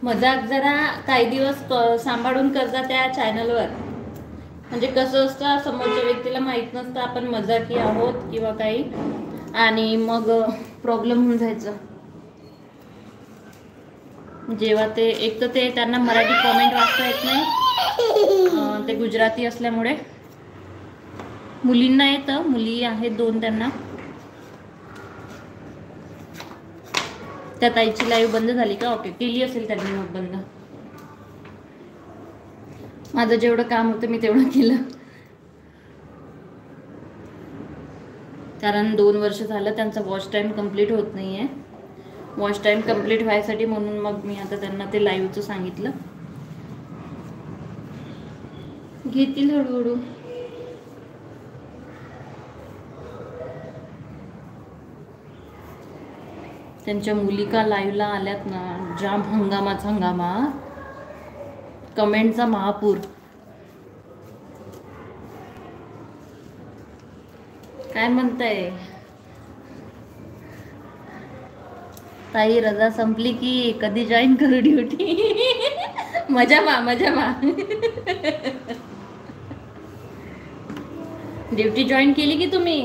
मजाक जरा काही दिवस सांभाळून करता त्या चॅनलवर. म्हणजे कसं असतं, समोरच्या व्यक्तीला माहीत नसतं आपण मजाकी आहोत किंवा काही, आणि मग प्रॉब्लेम होऊन जायचं. जेव्हा ते एक तर ते त्यांना मराठी कॉमेंट वाचता येत नाही, ते गुजराती असल्यामुळे. मुलींना येतं, मुली आहेत 2 त्यांना. त्या ताईची लाईव्ह बंद झाली का? ओके, केली असेल त्यांनी मग बंद. माझं जेवढं काम होतं मी तेवढं केलं, कारण 2 वर्ष झालं त्यांचा वॉच टाईम कंप्लीट होत नाही आहे. वॉच टाईम कंप्लीट व्हायसाठी म्हणून मग मी आता त्यांना ते लाईव्हचं सांगितलं. घेतील हळूहळू. त्यांच्या मुली का लाईव्हला आल्यात ना, जाम हंगामाच हंगामा, कमेंटचा महापूर. काय म्हणताय ताई? रजा संपली की कधी जॉईन करू ड्युटी? मजा मा. ड्युटी जॉईन केली की तुम्ही?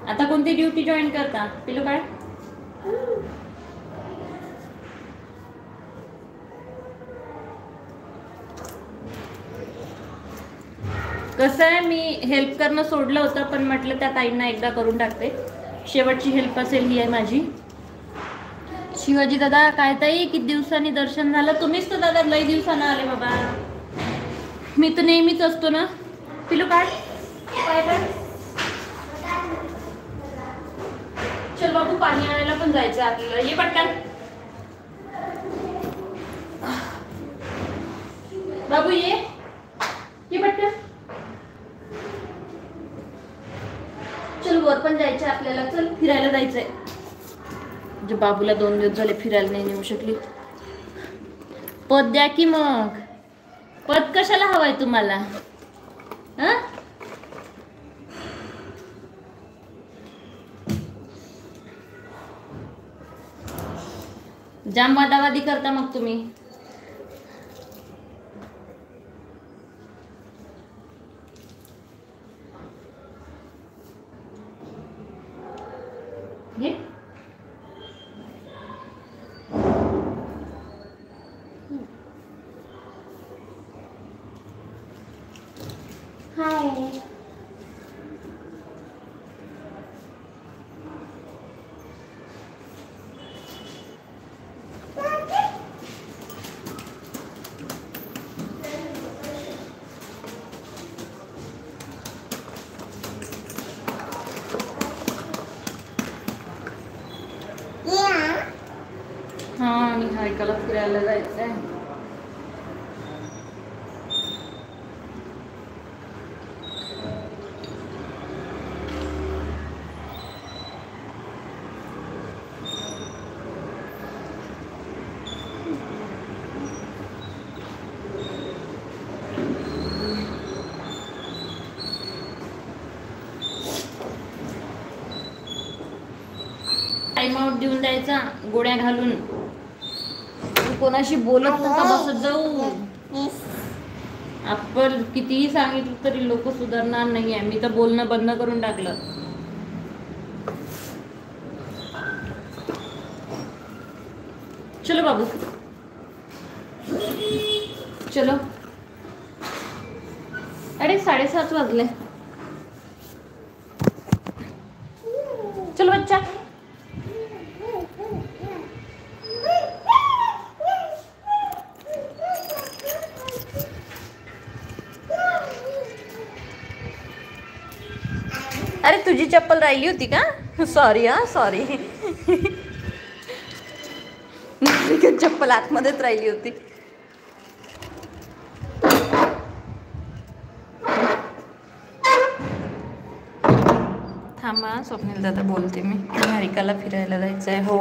आता कोणती ड्युटी जॉईन करता पिलू बाळ? कसं आहे, मी हेल्प करणं सोडलं होतं, पण म्हटलं त्या ताईंना एकदा करून टाकते. शेवटची हेल्प असेल ही आहे माझी. शिवाजी दादा काय ताई, किती दिवसांनी दर्शन झालं? तुम्हीच तर दादा लई दिवसानं आले बाबा. मी तर नेहमीच असतो ना. पिलू काढ पाय काढ. चल बाबू, पाणी आणायला पण जायचं आपल्याला. ये पटकन बाबू, ये पटकन. चल वर पण जायचं आपल्याला. चल फिरायला जायचंय. म्हणजे बाबूला 2 दिवस झाले फिरायला नाही नेऊ शकली. पद द्या की मग. पद कशाला हवाय तुम्हाला? जाम वादावादी करता मग तुम्ही. घे. हाय. हा, आणि हायकाला फिरायला जायचंय. टाइम आउट देऊन द्यायचा गोळ्या घालून. कोणाशी बोलत नका बसत जाऊ. आपण कितीही सांगितलं तरी लोक सुधारणार नाहीये. मी तर बोलणं बंद करून टाकलं. चलो बाबू, चलो. अरे 7:30 वाजले. चलो बच्चा. अरे तुझी चप्पल राहिली होती का? सॉरी हा, सॉरी. चप्पल आतमध्येच राहिली होती. थांबा, स्वप्नील दादा बोलते मी. हरिकाला फिरायला जायचंय. हो,